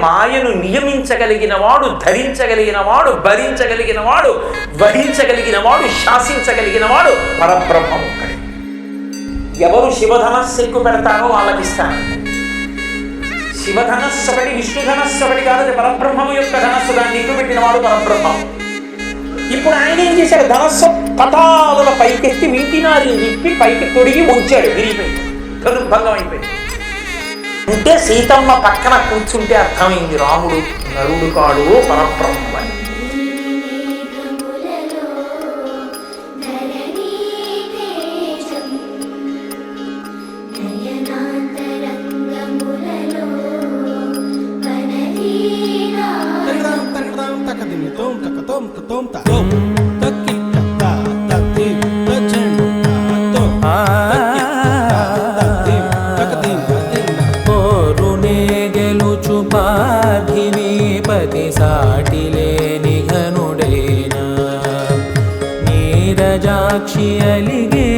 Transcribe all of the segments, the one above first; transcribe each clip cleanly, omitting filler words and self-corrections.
మాయను నియమించగలిగిన వాడు, ధరించగలిగిన వాడు, భరించగలిగిన వాడు, వహించగలిగిన వాడు, శాసించగలిగిన వాడు పరబ్రహ్మం ఒక్కడే. ఎవరు శివధనస్సు ఎక్కువ పెడతారో వాళ్ళకిస్తాను. శివధనస్సపడి విష్ణుధనస్సపడి కాదు, పరబ్రహ్మము యొక్క ధనస్సు దాన్ని ఎక్కువ పెట్టిన వాడు పరబ్రహ్మం. ఇప్పుడు ఆయన ఏం చేశాడు? ధనస్సు పతాల పైకెత్తి వింటినారిని విప్పి పైకి తొడిగి ఉంచాడు, విరిగిపోయి ధనుర్భంగం అయిపోయింది. అంటే సీతమ్మ పక్కన కూర్చుంటే అర్థమైంది రాముడు నరుడు కాడు పరబ్రహ్మ అని. నీరజాక్షి అలిగే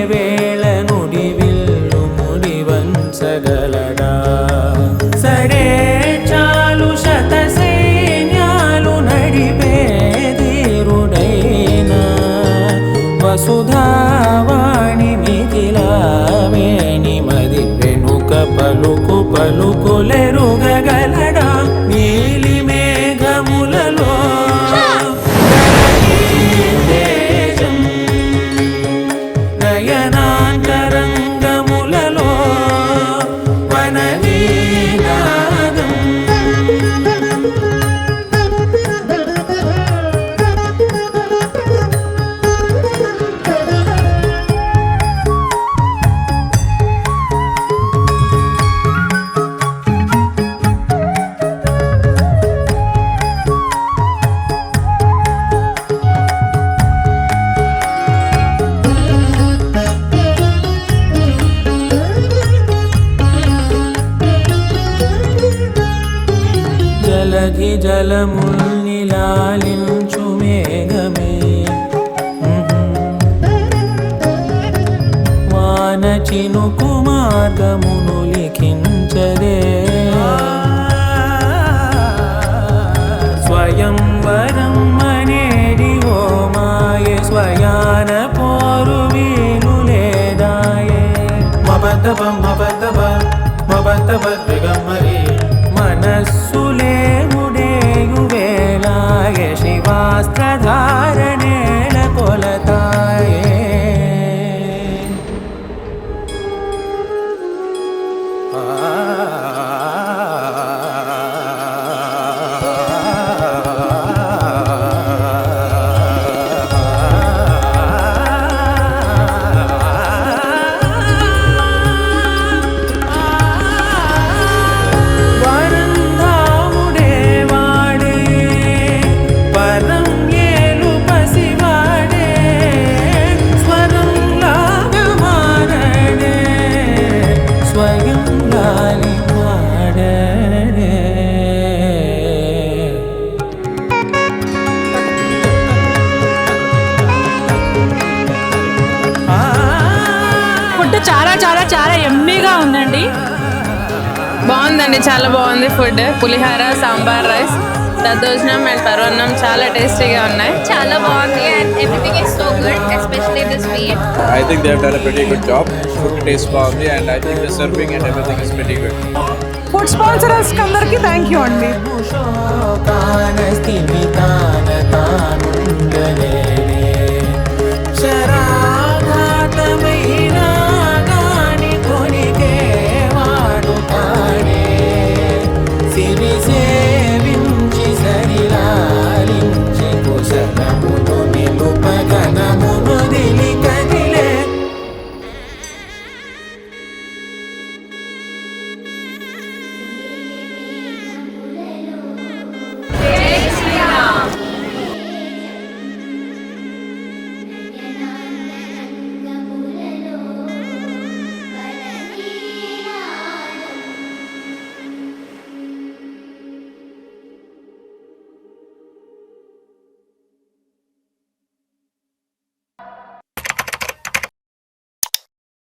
వేళ నుడి విల్లు ముడి వంచగలడా? సరే చాలు శత సైన్యాలు నడిపే ధీరుడైనా వసుధావాణి మిథిలావేణి మది వెనుక పలుకు పలుకులెరుగగలడా? నీలి మేఘములలో నయనాంతరంగములలో వనవీనాదం. జలధి జలముల్నిలాలించు మేఘమే వాన చినుకు మార్గమును లిఖించదే. స్వయంవరం అనేడి ఓ మాయ స్వయాన పోరు వీలు లేదాయే. మబద్దబ మబద్దబ మబద్దబ దిగమ్మరి మనస్సులే ముడేయు వేళాయ శివాస్త్రధారణేణ కొలతాయే. చాలా చాలా చాలా ఎమ్మీగా ఉందండి. బాగుందండి, చాలా బాగుంది ఫుడ్. పులిహార, సాంబార్ రైస్, దద్దోజనం అండ్ పరవన్నం చాలా టేస్టీగా ఉన్నాయి. చాలా బాగుంది and everything is so good, especially the sweet. I think they have done a pretty good job. Food taste బాగుంది and I think the serving and everything is pretty good. Food sponsors అందరికీ thank you అండి.